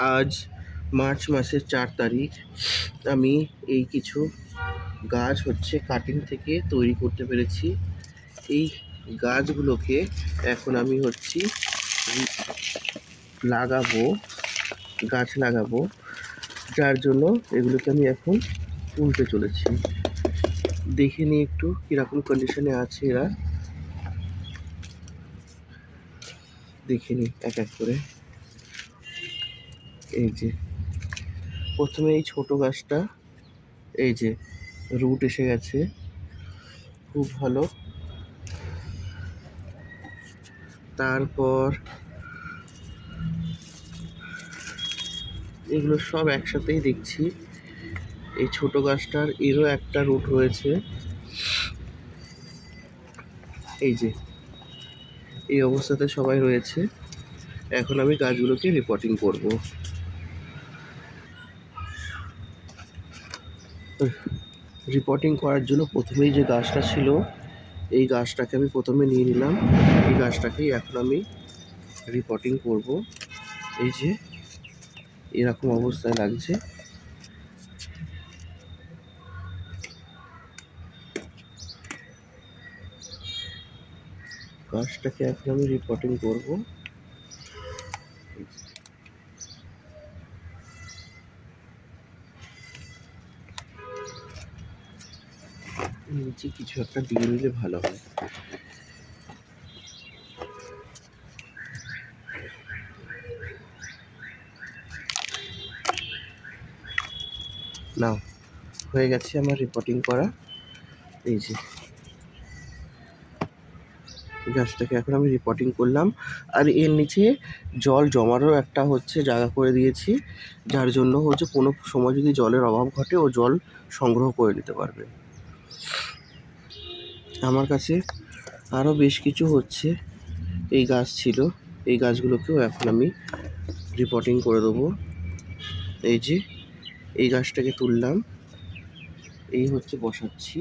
আজ মার্চ মাসের 4 তারিখ। আমি এই কিছু গাছ কাটিং থেকে তৈরি করতে পেরেছি। এই গাছগুলোকে এখন আমি গাছ লাগাবো, যার জন্য এগুলোকে আমি এখন তুলতে চলেছি। দেখে নিই একটু কীরকম কন্ডিশনে আছে এরা, দেখে নিই এক এক করে। এই যে প্রথমে এই ছোট গাছটা, এই যে রুট এসে গেছে, খুব ভালো। তারপর এগুলো সব একসাথেই দেখছি। এই ছোট গাছটার এরও একটা রুট রয়েছে। এই যে এই অবস্থাতে সবাই রয়েছে। এখন আমি গাছগুলোকে রিপোর্টিং করব। রিপোর্টিং করার জন্য প্রথমেই যে গাছটা ছিল, এই গাছটাকে আমি প্রথমে নিয়ে নিলাম। এই গাছটাকেই এখন আমি রিপোর্টিং করব। এই যে এরকম অবস্থায় লাগছে। গাছটাকে এখন আমি রিপোর্টিং করব। নিচে কিছু একটা দিয়ে নিলে ভালো হয়। নাও, হয়ে গেছে আমার রিপোর্টিং করা। এই যে গাছটাকে এখন আমি রিপোর্টিং করলাম। আর এর নিচে জল জমারও একটা জায়গা করে দিয়েছি, যার জন্য কোনো সময় যদি জলের অভাব ঘটে ও জল সংগ্রহ করে নিতে পারবে। আমার কাছে আরও বেশ কিছু এই গাছ ছিল, এই গাছগুলোকেও এখন আমি রিপোর্টিং করে দেবো। এই যে এই গাছটাকে তুললাম, এই বসাচ্ছি,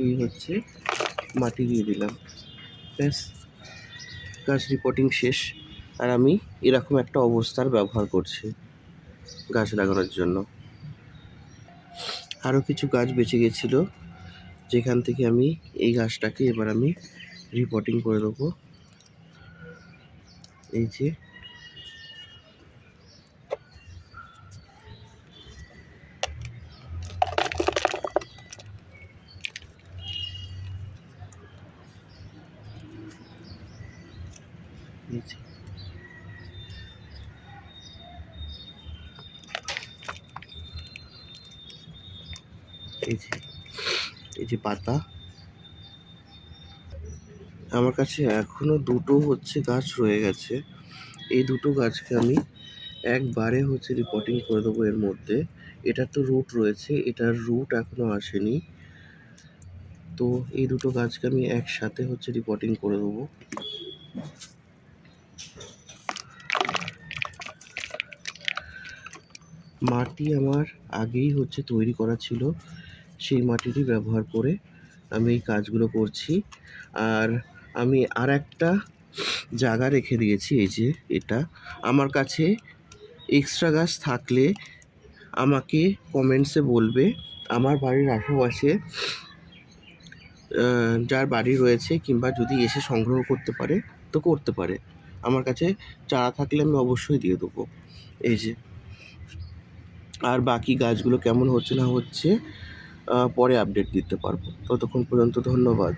এই মাটি দিয়ে দিলাম, ব্যাস গাছ রিপোর্টিং শেষ। আর আমি এরকম একটা অবস্থার ব্যবহার করছি গাছ লাগানোর জন্য। আরও কিছু গাছ বেঁচে গেছিলো, যেখান থেকে আমি এই গাছটাকে এবার আমি রিপোর্টিং করে দেবো। এই যে এই যে পাতা। আমার কাছে এখনো দুটো গাছ রয়ে গেছে। এই দুটো গাছকে আমি একবারে রিপোর্টিং করে দেবো। এর মধ্যে এটার তো রুট রয়েছে, এটার রুট এখনো আসেনি, তো এই দুটো গাছকে আমি একসাথে রিপোর্টিং করে দেবো। মাটি আমার আগেই তৈরি করা ছিল, সেই মাটিরই ব্যবহার করে আমি এই কাজগুলো করছি। আর আমি আর একটা জায়গা রেখে দিয়েছি, এই যে এটা। আমার কাছে এক্সট্রা গাছ থাকলে আমাকে কমেন্টসে বলবে। আমার বাড়ির আশেপাশে যার বাড়ি রয়েছে, কিংবা যদি এসে সংগ্রহ করতে পারে তো করতে পারে। আমার কাছে চারা থাকলে আমি অবশ্যই দিয়ে দেবো। এই যে, আর বাকি গাছগুলো কেমন হচ্ছে না হচ্ছে পরে আপডেট দিতে পারবো। ততক্ষণ পর্যন্ত ধন্যবাদ।